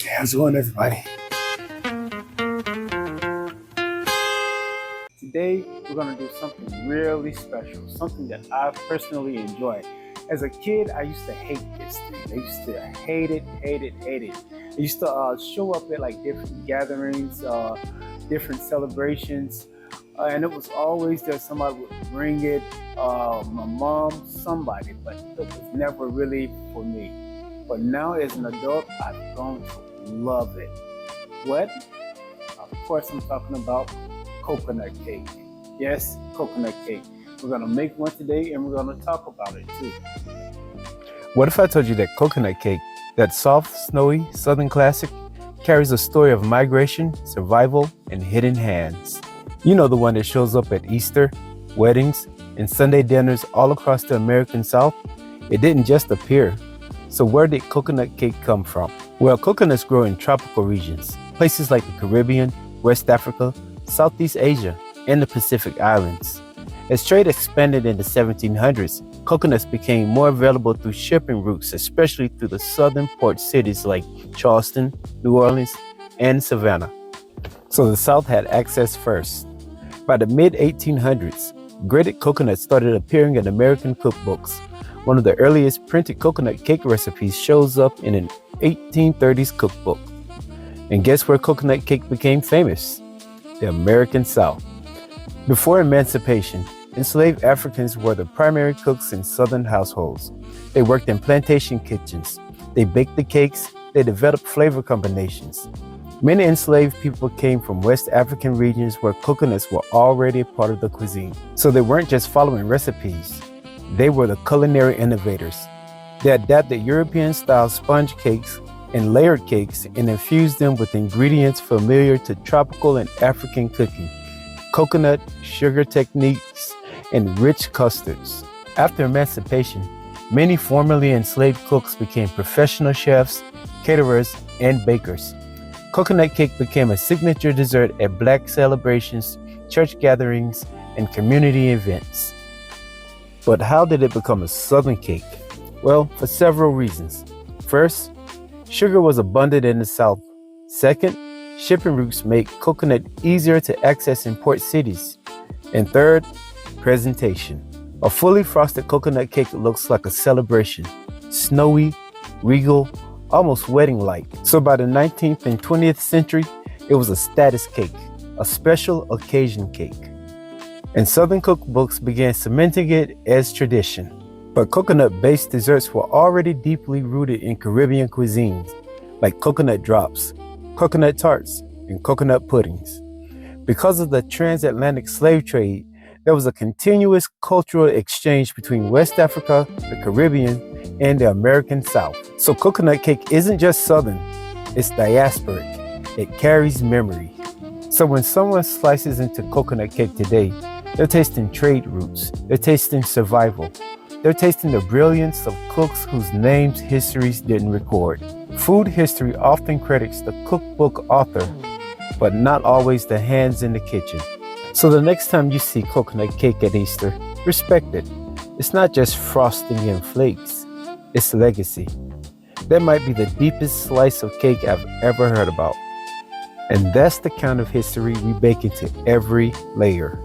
How's it going, everybody? Today, we're going to do something really special, something that I personally enjoy. As a kid, I used to hate this thing. I used to hate it. I used to show up at like different gatherings, different celebrations, and it was always that somebody would bring it, my mom, somebody, but it was never really for me. But now as an adult, I've grown to love it. What? Of course, I'm talking about coconut cake. Yes, coconut cake. We're gonna make one today and we're gonna talk about it too. What if I told you that coconut cake, that soft, snowy Southern classic, carries a story of migration, survival, and hidden hands? You know, the one that shows up at Easter, weddings, and Sunday dinners all across the American South? It didn't just appear. So where did coconut cake come from? Well, coconuts grow in tropical regions, places like the Caribbean, West Africa, Southeast Asia, and the Pacific Islands. As trade expanded in the 1700s, coconuts became more available through shipping routes, especially through the southern port cities like Charleston, New Orleans, and Savannah. So the South had access first. By the mid-1800s, grated coconuts started appearing in American cookbooks. One of the earliest printed coconut cake recipes shows up in an 1830s cookbook. And guess where coconut cake became famous? The American South. Before emancipation, enslaved Africans were the primary cooks in Southern households. They worked in plantation kitchens. They baked the cakes. They developed flavor combinations. Many enslaved people came from West African regions where coconuts were already a part of the cuisine. So they weren't just following recipes. They were the culinary innovators. They adapted European-style sponge cakes and layered cakes and infused them with ingredients familiar to tropical and African cooking: coconut, sugar techniques, and rich custards. After emancipation, many formerly enslaved cooks became professional chefs, caterers, and bakers. Coconut cake became a signature dessert at Black celebrations, church gatherings, and community events. But how did it become a Southern cake? Well, for several reasons. First, sugar was abundant in the South. Second, shipping routes made coconut easier to access in port cities. And third, presentation. A fully frosted coconut cake looks like a celebration, snowy, regal, almost wedding-like. So by the 19th and 20th century, it was a status cake, a special occasion cake. And Southern cookbooks began cementing it as tradition. But coconut-based desserts were already deeply rooted in Caribbean cuisines, like coconut drops, coconut tarts, and coconut puddings. Because of the transatlantic slave trade, there was a continuous cultural exchange between West Africa, the Caribbean, and the American South. So coconut cake isn't just Southern, it's diasporic. It carries memory. So when someone slices into coconut cake today, they're tasting trade routes, they're tasting survival, they're tasting the brilliance of cooks whose names histories didn't record. Food history often credits the cookbook author, but not always the hands in the kitchen. So the next time you see coconut cake at Easter, respect it. It's not just frosting and flakes, it's legacy. That might be the deepest slice of cake I've ever heard about. And that's the kind of history we bake into every layer.